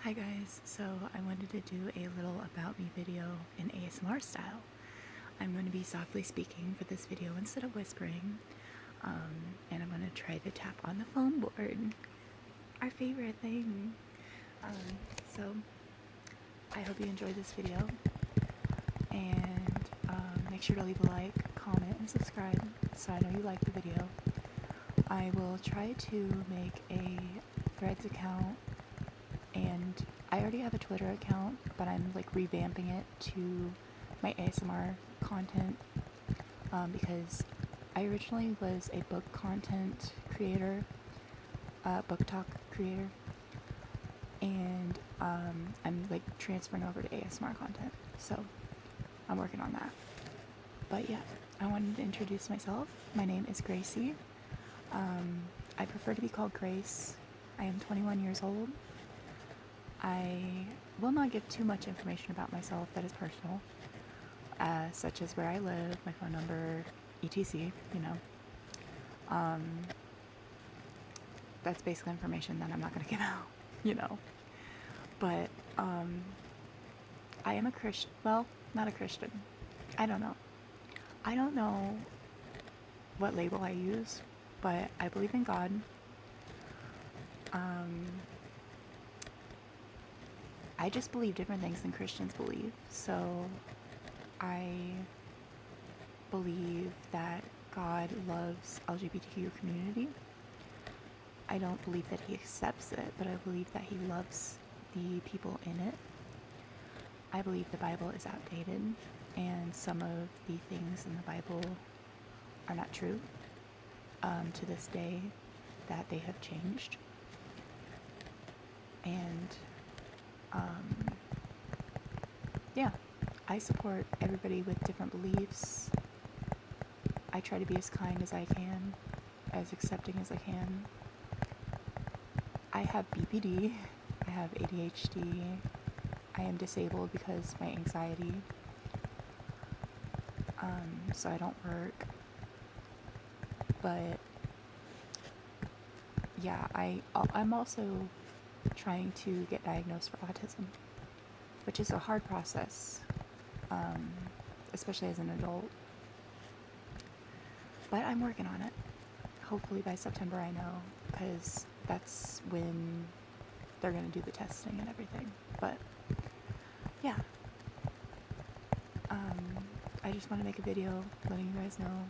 Hi guys, so I wanted to do a little about me video in ASMR style. I'm going to be softly speaking for this video instead of whispering, and I'm going to try to tap on the foam board, our favorite thing. So I hope you enjoyed this video, and make sure to leave a like, comment, and subscribe so I know you like the video. I will try to make a Threads account, and I already have a Twitter account, but I'm like revamping it to my ASMR content because I originally was a book content creator, book talk creator, and I'm like transferring over to ASMR content, so I'm working on that. But yeah, I wanted to introduce myself. My name is Gracie. I prefer to be called Grace. I am 21 years old. I will not give too much information about myself that is personal, such as where I live, my phone number, etc. Um, that's basically information that I'm not going to give out, you know. But I am a Christian. Well, not a Christian. I don't know. I don't know what label I use, but I believe in God. I just believe different things than Christians believe. So I believe that God loves LGBTQ community. I don't believe that he accepts it, but I believe that he loves the people in it. I believe the Bible is outdated, and some of the things in the Bible are not true to this day, that they have changed. And yeah, I support everybody with different beliefs. I try to be as kind as I can, as accepting as I can. I have BPD, I have ADHD, I am disabled because my anxiety, so I don't work. But yeah, I'm also trying to get diagnosed for autism, which is a hard process, especially as an adult. But I'm working on it. Hopefully by September I know, because that's when they're going to do the testing and everything. But yeah, I just want to make a video letting you guys know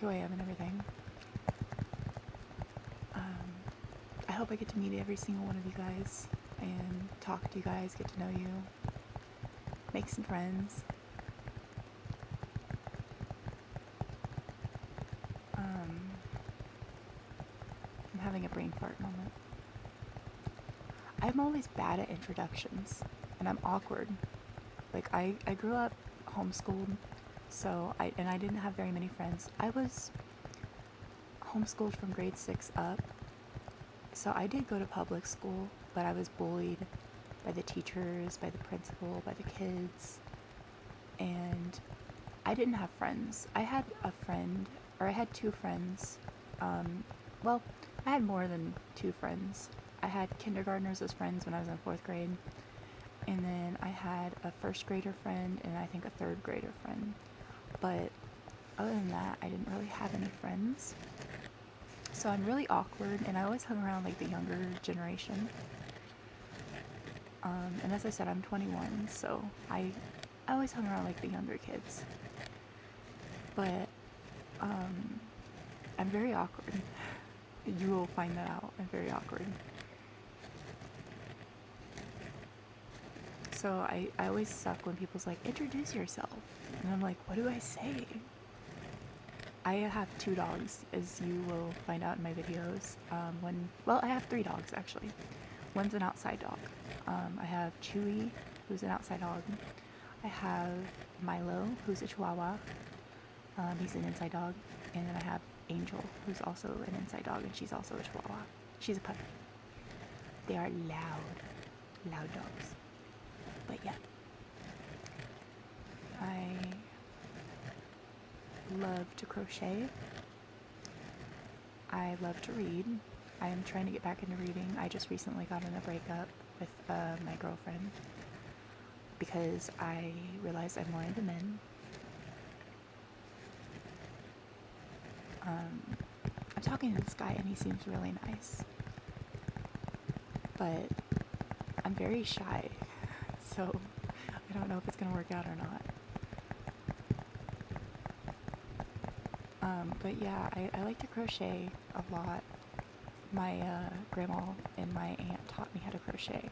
who I am and everything. I hope I get to meet every single one of you guys and talk to you guys, get to know you, make some friends. I'm having a brain fart moment. I'm always bad at introductions, and I'm awkward. Like, I grew up homeschooled, so I didn't have very many friends. I was homeschooled from grade 6 up, so I did go to public school, but I was bullied by the teachers, by the principal, by the kids, and I didn't have friends. I had a friend, or I had two friends. Well, I had more than two friends. I had kindergartners as friends when I was in 4th grade, and then I had a 1st grader friend and I think a 3rd grader friend. But other than that, I didn't really have any friends. So I'm really awkward, and I always hung around like the younger generation. And as I said, I'm 21, so I always hung around like the younger kids. But I'm very awkward. You will find that out. I'm very awkward. So I always suck when people's like, introduce yourself. And I'm like, what do I say? I have 2 dogs, as you will find out in my videos. Well, I have 3 dogs actually. One's an outside dog. I have Chewy, who's an outside dog. I have Milo, who's a Chihuahua. He's an inside dog. And then I have Angel, who's also an inside dog, and she's also a Chihuahua. She's a puppy. They are loud dogs. But yeah, I love to crochet. I love to read. I am trying to get back into reading. I just recently got in a breakup, with my girlfriend because I realized I'm more into men. I'm talking to this guy and he seems really nice, but I'm very shy, so I don't know if it's gonna work out or not. But yeah, I like to crochet a lot. My grandma and my aunt taught me how to crochet.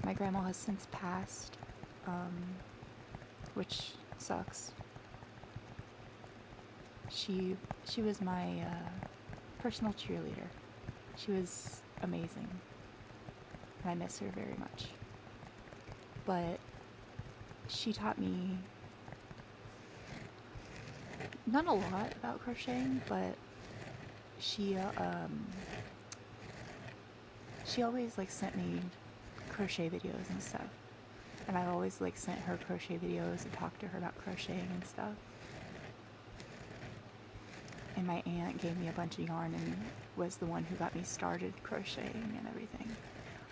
My grandma has since passed, which sucks. She was my personal cheerleader. She was amazing, and I miss her very much. But she taught me not a lot about crocheting, but she always like sent me crochet videos and stuff, and I've always like sent her crochet videos and talked to her about crocheting and stuff. And my aunt gave me a bunch of yarn and was the one who got me started crocheting and everything.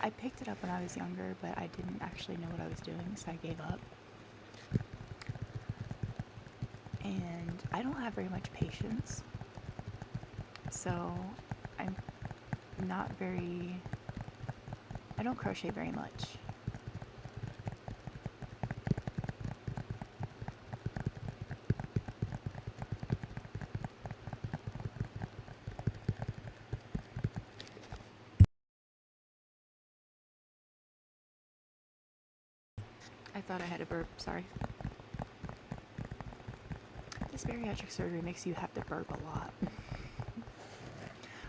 I picked it up when I was younger, but I didn't actually know what I was doing, so I gave up. And I don't have very much patience, so I don't crochet very much. I thought I had a burp, sorry. This bariatric surgery makes you have to burp a lot.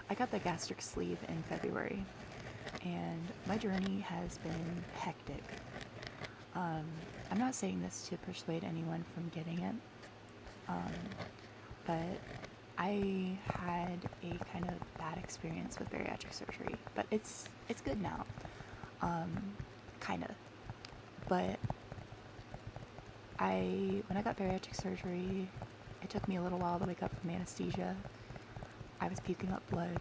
I got the gastric sleeve in February, and my journey has been hectic. I'm not saying this to persuade anyone from getting it, but I had a kind of bad experience with bariatric surgery, but it's good now, kinda. But when I got bariatric surgery, it took me a little while to wake up from anesthesia. I was puking up blood.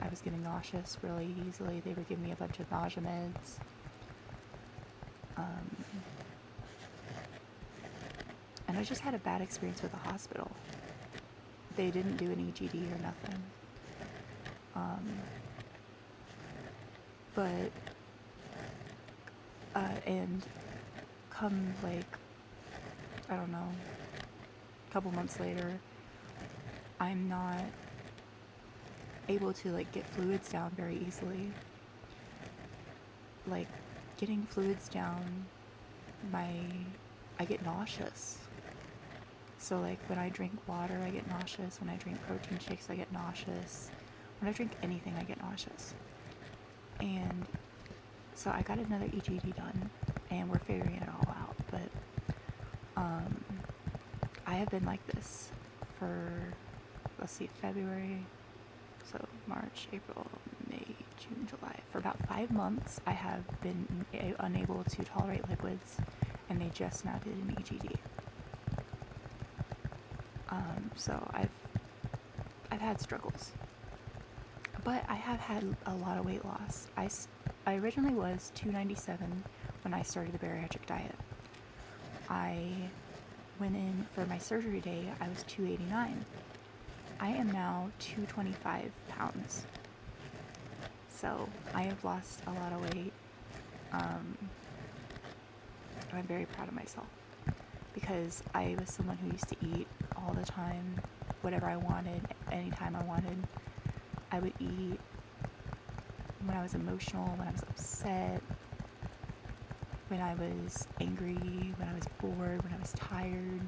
I was getting nauseous really easily. They were giving me a bunch of nausea meds. And I just had a bad experience with the hospital. They didn't do an EGD or nothing. And come like, I don't know, a couple months later, I'm not able to like get fluids down very easily. Like getting fluids down, I get nauseous. So like when I drink water, I get nauseous. When I drink protein shakes, I get nauseous. When I drink anything, I get nauseous. And so I got another EGD done, and we're figuring it all out. But I have been like this for, let's see, February, so March, April, May, June, July. For about 5 months, I have been unable to tolerate liquids, and they just now did an EGD. So I've had struggles, but I have had a lot of weight loss. I originally was 297 when I started the bariatric diet. I went in for my surgery day, I was 289. I am now 225 pounds. So I have lost a lot of weight. I'm very proud of myself because I was someone who used to eat all the time, whatever I wanted, anytime I wanted. I would eat when I was emotional, when I was upset, when I was angry, when I was bored, when I was tired.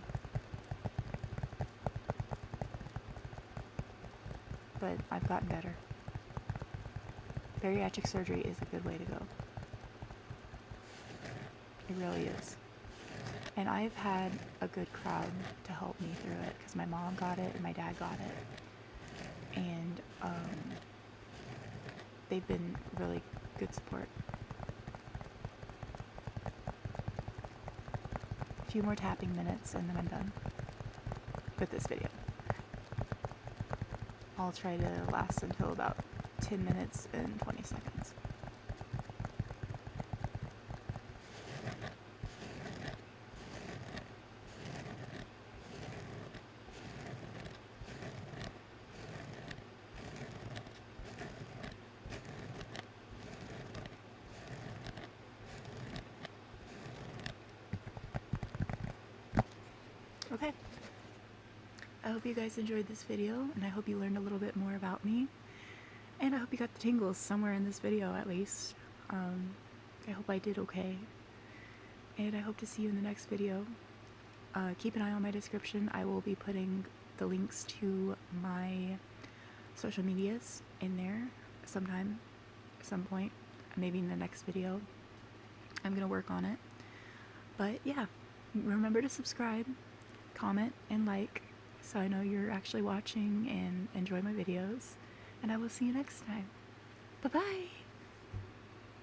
But I've gotten better. Bariatric surgery is a good way to go. It really is. And I've had a good crowd to help me through it because my mom got it and my dad got it. And they've been really good support. A few more tapping minutes and then I'm done with this video. I'll try to last until about 10 minutes and 20 seconds. hope you guys enjoyed this video, and I hope you learned a little bit more about me. And I hope you got the tingles somewhere in this video at least. I hope I did okay. And I hope to see you in the next video. Keep an eye on my description. I will be putting the links to my social medias in there sometime, at some point, maybe in the next video. I'm gonna work on it. But yeah, remember to subscribe, comment, and like so I know you're actually watching and enjoy my videos. And I will see you next time. Bye-bye!